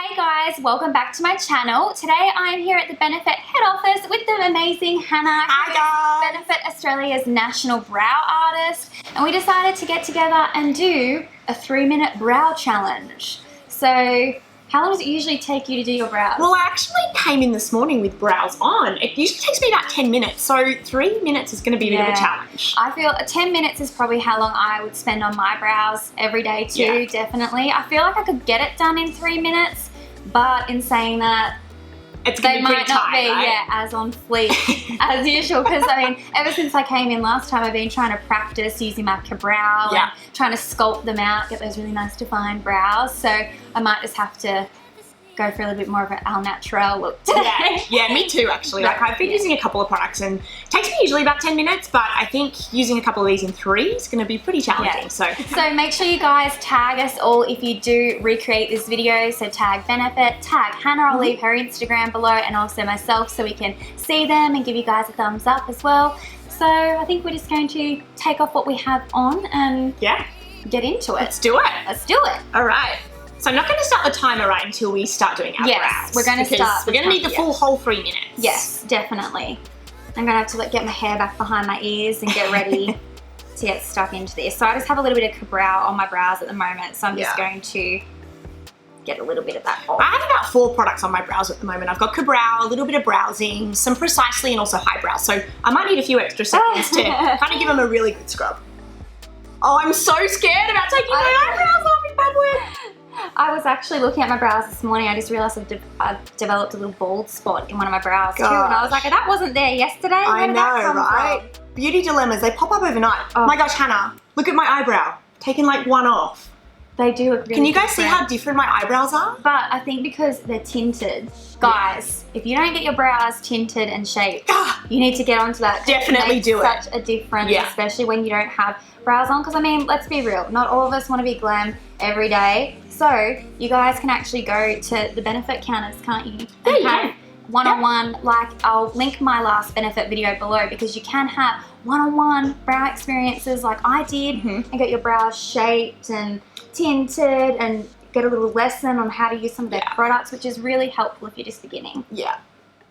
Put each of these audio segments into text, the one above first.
Hey guys, welcome back to my channel. Today I am here at the Benefit head office with the amazing Hannah. Hi guys! Benefit Australia's national brow artist, and we decided to get together and do a 3-minute brow challenge. So how long does it usually take you to do your brows? Well, I actually came in this morning with brows on. It usually takes me about 10 minutes, so 3 minutes is going to be a bit of a challenge. I feel 10 minutes is probably how long I would spend on my brows every day too, definitely. I feel like I could get it done in 3 minutes, but in saying that, They might not be, right? As on fleek as usual. Because I mean, ever since I came in last time, I've been trying to practice using my Ka-Brow and trying to sculpt them out, get those really nice defined brows. So I might just have to go for a little bit more of an al natural look today. Yeah, me too actually. Like I've been using a couple of products and it takes me usually about 10 minutes, but I think using a couple of these in 3 is going to be pretty challenging. So make sure you guys tag us all if you do recreate this video. So tag Benefit, tag Hannah, I'll leave her Instagram below, and also myself, so we can see them and give you guys a thumbs up as well. So I think we're just going to take off what we have on and get into it. Let's do it. Let's do it. All right. So I'm not going to start the timer right until we start doing our brows. We're going to start. We're going to need the full whole 3 minutes. Yes, definitely. I'm going to have to get my hair back behind my ears and get ready to get stuck into this. So I just have a little bit of Ka-Brow on my brows at the moment, so I'm just going to get a little bit of that off. I have about 4 products on my brows at the moment. I've got Ka-Brow, a little bit of Browsing, some Precisely, and also Highbrow. So I might need a few extra seconds to kind of give them a really good scrub. Oh, I'm so scared about taking my eyebrows off in public. I was actually looking at my brows this morning. I just realised I've developed a little bald spot in one of my brows too, and I was like, that wasn't there yesterday. I know, right? Beauty dilemmas, they pop up overnight. Oh my gosh, Hannah, look at my eyebrow. Taking like one off. They do look really Can you guys see how different my eyebrows are? But I think because they're tinted, guys, if you don't get your brows tinted and shaped, you need to get onto that. Definitely do it. Such a difference, especially when you don't have brows on. Because I mean, let's be real, not all of us want to be glam every day. So you guys can actually go to the Benefit counters, can't you? And have one-on-one, like I'll link my last Benefit video below, because you can have one-on-one brow experiences like I did and get your brows shaped and tinted and get a little lesson on how to use some of their products, which is really helpful if you're just beginning. Yeah.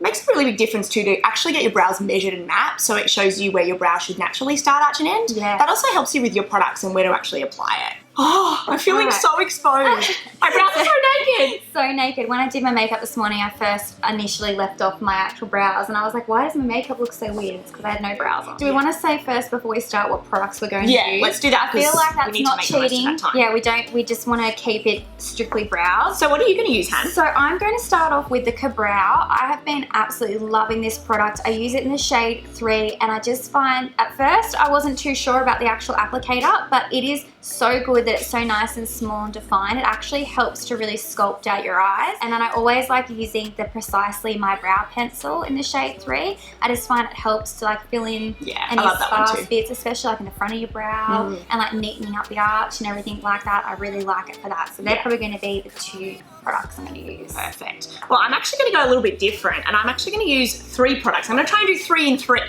Makes a really big difference too to actually get your brows measured and mapped, so it shows you where your brow should naturally start, arch and end. Yeah. That also helps you with your products and where to actually apply it. Oh, I'm feeling so exposed. My brows are so naked. So naked. When I did my makeup this morning, I first initially left off my actual brows, and I was like, why does my makeup look so weird? It's because I had no brows on. Do we want to say first before we start what products we're going to use? Yeah, let's do that. I feel like that's not cheating. Yeah, we don't. We just want to keep it strictly brows. So what are you going to use, Han? So I'm going to start off with the Ka-Brow. I have been absolutely loving this product. I use it in the shade 3, and I just find, at first, I wasn't too sure about the actual applicator, but it is so good that it's so nice and small and defined. It actually helps to really sculpt out your eyes. And then I always like using the Precisely My Brow Pencil in the shade 3. I just find it helps to like fill in any sparse bits, especially like in the front of your brow and like neatening up the arch and everything like that. I really like it for that. So they're probably going to be the 2 products I'm going to use. Perfect. Well, I'm actually going to go a little bit different, and I'm actually going to use 3 products. I'm going to try and do 3 in 3.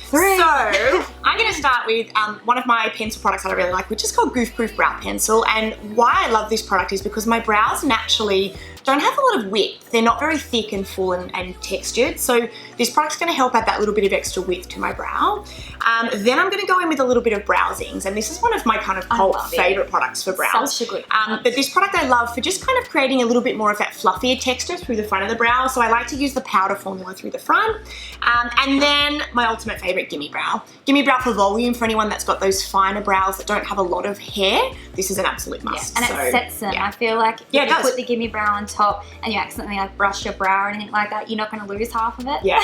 So I'm going to start with one of my pencil products that I really like, which is called Goof Proof Brow Pencil. And why I love this product is because my brows naturally don't have a lot of width. They're not very thick and full and textured. So this product's going to help add that little bit of extra width to my brow. Then I'm going to go in with a little bit of Browsings, and this is one of my kind of cult favorite products for brows. Such a good but this product I love for just kind of creating a little bit more of that fluffier texture through the front of the brow. So I like to use the powder formula through the front. And then my ultimate favorite, Gimme Brow. Gimme Brow for volume, for anyone that's got those finer brows that don't have a lot of hair. This is an absolute must. And it sets them. I feel like if you put the Gimme Brow on top and you accidentally like brush your brow or anything like that, you're not going to lose half of it. Yes,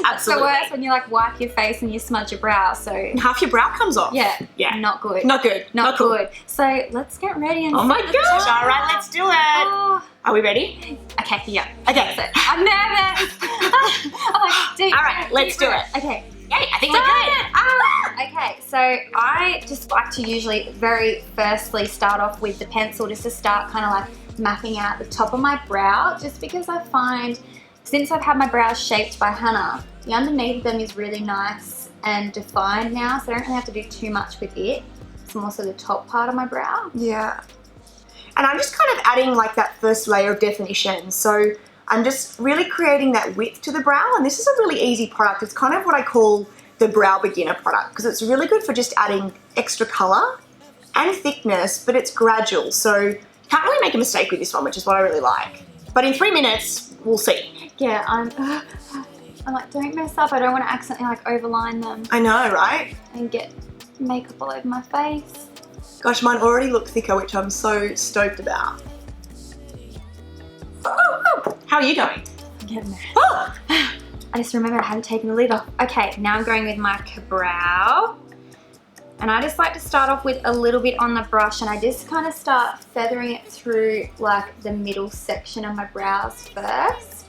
absolutely. It's the worst when you like wipe your face and you smudge your brow, so half your brow comes off. Not good. Not good. Not good. So let's get ready and oh my gosh, all right, let's do it. Are we ready? Okay, yeah. Okay. So, I'm nervous. All right, let's do it. Okay. Yay, I think we're good. Okay, so I just like to usually very firstly start off with the pencil, just to start kind of like mapping out the top of my brow, just because I find since I've had my brows shaped by Hannah, the underneath of them is really nice and defined now, so I don't really have to do too much with it. It's more so the top part of my brow. Yeah. And I'm just kind of adding like that first layer of definition. So I'm just really creating that width to the brow, and this is a really easy product. It's kind of what I call the brow beginner product because it's really good for just adding extra color and thickness, but it's gradual. So you can't really make a mistake with this one, which is what I really like. But in 3 minutes, we'll see. Yeah, I'm like, don't mess up. I don't want to accidentally like overline them I know, right? and get makeup all over my face. Gosh, mine already look thicker, which I'm so stoked about. How are you going? I'm getting there. Oh, I just remembered I hadn't taken the lid off. Okay, now I'm going with my Ka-Brow. And I just like to start off with a little bit on the brush, and I just kind of start feathering it through like the middle section of my brows first.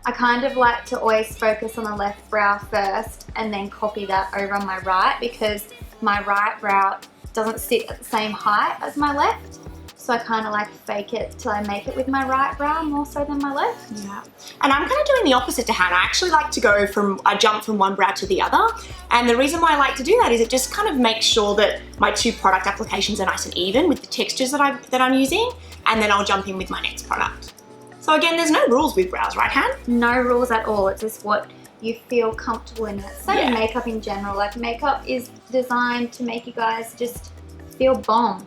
I kind of like to always focus on the left brow first and then copy that over on my right, because my right brow doesn't sit at the same height as my left. So I kind of like fake it till I make it with my right brow more so than my left. yeah. And I'm kind of doing the opposite to Hannah. I actually like to I jump from one brow to the other. And the reason why I like to do that is it just kind of makes sure that my two product applications are nice and even with the textures that I'm using. And then I'll jump in with my next product. So again, there's no rules with brows, right, Han? No rules at all. It's just what you feel comfortable in it. Same Yeah. makeup in general. Like makeup is designed to make you guys just feel bomb.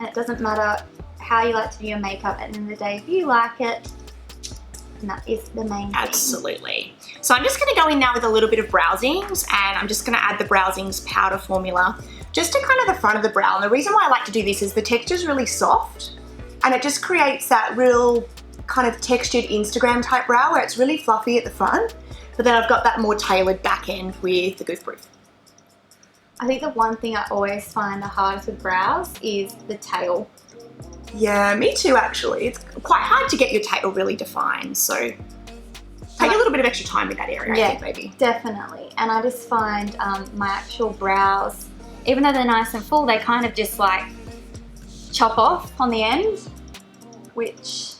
And it doesn't matter how you like to do your makeup. At the end of the day, if you like it, and that is the main thing. Absolutely. So I'm just going to go in now with a little bit of Browsings, and I'm just going to add the Browsings powder formula just to kind of the front of the brow. And the reason why I like to do this is the texture is really soft, and it just creates that real kind of textured Instagram type brow where it's really fluffy at the front, but then I've got that more tailored back end with the Goof Proof. I think the one thing I always find the hardest with brows is the tail. Yeah, me too actually. It's quite hard to get your tail really defined, so take a little bit of extra time with that area, I think, maybe. Definitely. And I just find my actual brows, even though they're nice and full, they kind of just like chop off on the end, which...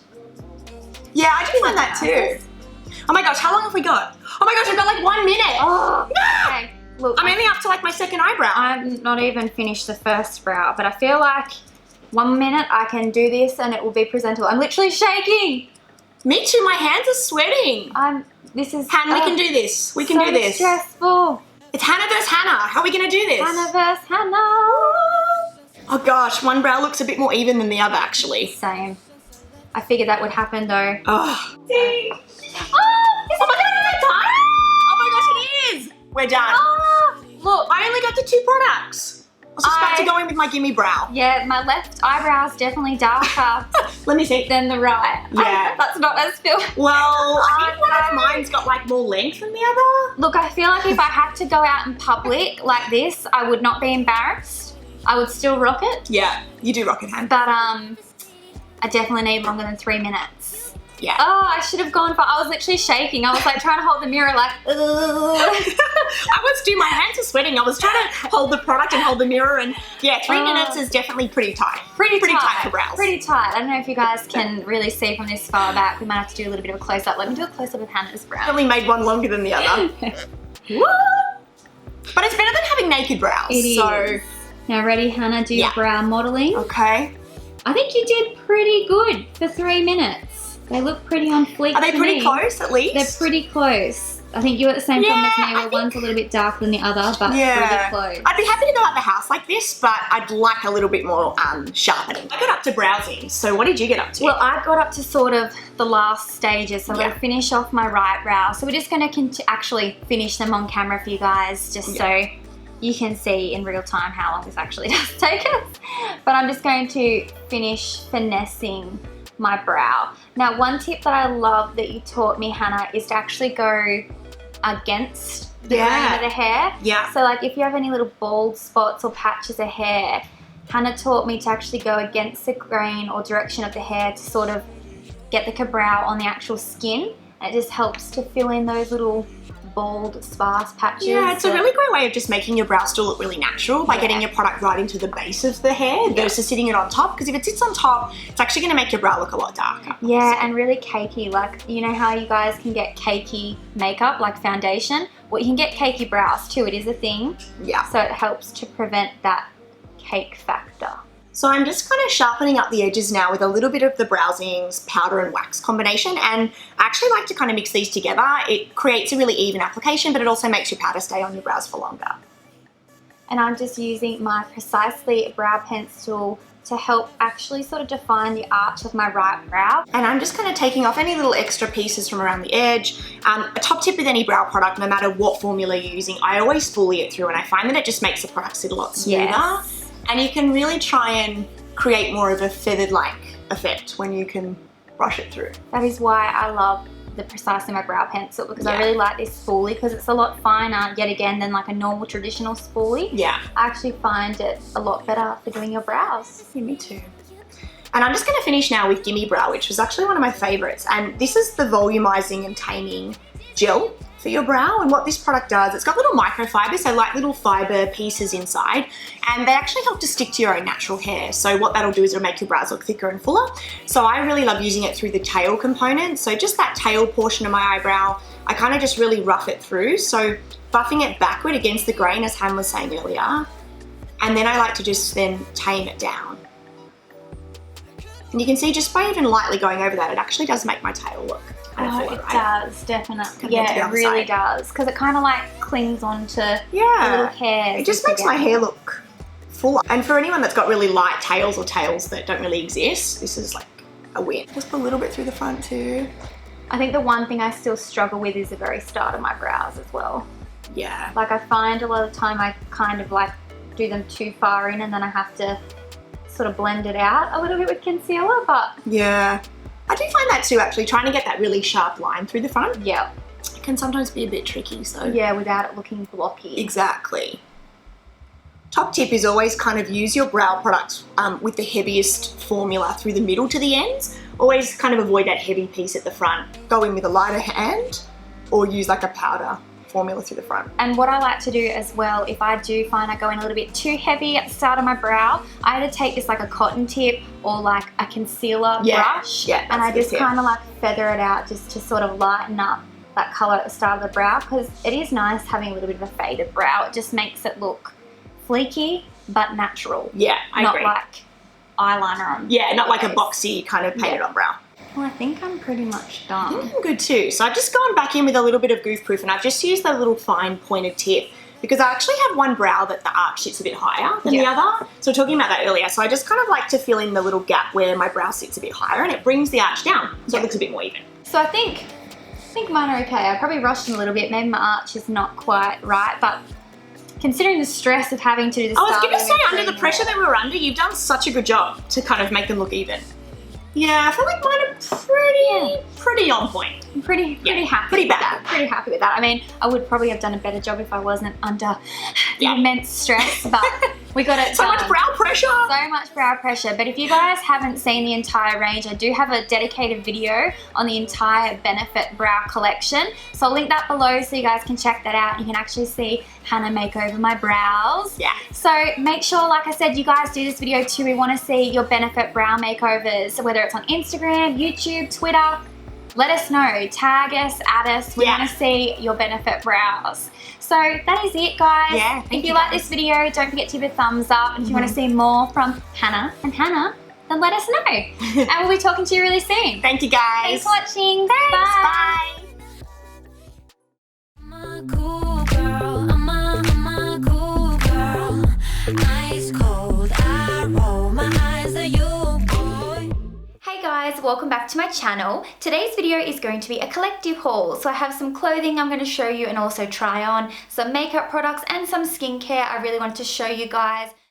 Yeah, I do find that too. Oh my gosh, how long have we got? Oh my gosh, I've got like 1 minute. Oh, No! okay. Look, I'm only up to like my second eyebrow. I'm not even finished the first brow, but I feel like 1 minute I can do this and it will be presentable. I'm literally shaking. Me too, my hands are sweating. This is Han, we can do this. We can so do this. stressful. It's Hannah versus Hannah. How are we gonna do this? Hannah versus Hannah. Oh gosh, one brow looks a bit more even than the other actually. Same. I figured that would happen though. Oh. See? Oh, Oh my god, is that done? Oh my gosh, it is. We're done. Oh, look. I only got the 2 products. I was just about to go in with my gimme brow. Yeah, my left eyebrow is definitely darker Let me see. than the right. Yeah. That's not as feel. Well, I think one of mine's got like more length than the other. Look, I feel like if I had to go out in public like this, I would not be embarrassed. I would still rock it. Yeah, you do rock it, Han. But I definitely need longer than 3 minutes. Yeah. Oh, I should have gone for, I was literally shaking. I was like trying to hold the mirror like, ugh. I was too, my hands are sweating. I was trying to hold the product and hold the mirror, and yeah, 3 minutes is definitely pretty tight. Pretty tight for brows. Pretty tight. I don't know if you guys can really see from this far back. We might have to do a little bit of a close-up. Let me do a close-up of Hannah's brow. Definitely made one longer than the other. Woo! But it's better than having naked brows. It so. is. Now ready, Hannah, do your Yeah. brow modelling. Okay. I think you did pretty good for 3 minutes. They look pretty on fleek. Are they to pretty me. close at least? They're pretty close. I think you're at the same problem as Yeah, me, I where one's a little bit darker than the other, but Yeah. pretty close. I'd be happy to go out the house like this, but I'd like a little bit more sharpening. I got up to browsing, so what did you get up to? Well, I got up to sort of the last stages, so I'm going Yeah. to finish off my right brow. So we're just going to actually finish them on camera for you guys, just so you can see in real time how long this actually does take us. But I'm just going to finish finessing my brow. Now, one tip that I love that you taught me, Hannah, is to actually go against the grain of the hair. Yeah. So like if you have any little bald spots or patches of hair, Hannah taught me to actually go against the grain or direction of the hair to sort of get the Ka-Brow on the actual skin. And it just helps to fill in those little bald, sparse patches. Yeah, it's a really great way of just making your brow still look really natural by Yeah. getting your product right into the base of the hair versus sitting it on top, because if it sits on top, it's actually going to make your brow look a lot darker. Yeah, and really cakey. Like, you know how you guys can get cakey makeup, like foundation? Well, you can get cakey brows too. It is a thing. Yeah. So it helps to prevent that cake factor. So I'm just kind of sharpening up the edges now with a little bit of the Browsings powder and wax combination, and I actually like to kind of mix these together. It creates a really even application, but it also makes your powder stay on your brows for longer. And I'm just using my Precisely brow pencil to help actually sort of define the arch of my right brow. And I'm just kind of taking off any little extra pieces from around the edge. A top tip with any brow product, no matter what formula you're using, I always spoolie it through, and I find that it just makes the product sit a lot smoother. Yes. And you can really try and create more of a feathered-like effect when you can brush it through. That is why I love the Precisely my brow pencil, because I Yeah. really like this spoolie because it's a lot finer yet again than like a normal traditional spoolie. Yeah. I actually find it a lot better for doing your brows. Yeah, me too. And I'm just going to finish now with Gimme Brow, which was actually one of my favorites. And this is the volumizing and taming gel for your brow. And what this product does, it's got little microfibers, so like little fiber pieces inside, and they actually help to stick to your own natural hair. So what that'll do is it'll make your brows look thicker and fuller. So I really love using it through the tail component. So just that tail portion of my eyebrow, I kind of just really rough it through. So buffing it backward against the grain, as Han was saying earlier. And then I like to just then tame it down. And you can see just by even lightly going over that, it actually does make my tail look kind of Oh, fuller, it right? does, definitely. Compared to the Yeah, it other really side. does, because it kind of like clings onto the little Yeah. hairs. It just makes my hair look fuller. And for anyone that's got really light tails or tails that don't really exist, this is like a win. Just put a little bit through the front too. I think the one thing I still struggle with is the very start of my brows as well. Yeah. Like I find a lot of the time I kind of like do them too far in, and then I have to sort of blend it out a little bit with concealer, but Yeah. I do find that too, actually. Trying to get that really sharp line through the front yeah. can sometimes be a bit tricky, so. Yeah, without it looking blocky. Exactly. Top tip is always kind of use your brow products with the heaviest formula through the middle to the ends. Always kind of avoid that heavy piece at the front. Go in with a lighter hand, or use like a powder formula through the front. And what I like to do as well, if I do find I go in a little bit too heavy at the start of my brow, I either take this like a cotton tip or like a concealer brush, Yeah, and I that's a just good tip. kind of like feather it out just to sort of lighten up that colour at the start of the brow, because it is nice having a little bit of a faded brow. It just makes it look fleeky but natural. Yeah, I not agree. like eyeliner on. Yeah, not like a face. boxy kind of painted on brow. Well, I think I'm pretty much I done. think I'm good too. So I've just gone back in with a little bit of Goof Proof, and I've just used the little fine pointed tip because I actually have one brow that the arch sits a bit higher than the other. So we were talking about that earlier. So I just kind of like to fill in the little gap where my brow sits a bit higher, and it brings the arch down so it looks a bit more even. So I think mine are okay. I probably rushed them a little bit. Maybe my arch is not quite right, but considering the stress of having to do this, I was going to say, under the pressure that we were under, you've done such a good job to kind of make them look even. Yeah, I feel like mine are pretty on point. I'm pretty happy pretty with bad. that. Pretty happy with that. I mean, I would probably have done a better job if I wasn't under the immense stress, but we got it So done. much brow pressure. So much brow pressure. But if you guys haven't seen the entire range, I do have a dedicated video on the entire Benefit brow collection. So I'll link that below so you guys can check that out. You can actually see Hannah make over my brows. Yeah. So make sure, like I said, you guys do this video too. We want to see your Benefit brow makeovers. So whether it's on Instagram, YouTube, Twitter, let us know. Tag us, add us. We want to see your Benefit brows. So that is it, guys. Yeah, if you like this video, don't forget to give it a thumbs up. And if you want to see more from Hannah and Hannah, then let us know. And we'll be talking to you really soon. Thank you, guys. Thanks for watching. Thanks. Bye. Bye. I'm a cool girl, I'm a cool girl. Ice cold, I roll my eyes at you, boy. Hey guys, welcome back to my channel. Today's video is going to be a collective haul. So I have some clothing I'm going to show you and also try on, some makeup products and some skincare I really want to show you guys.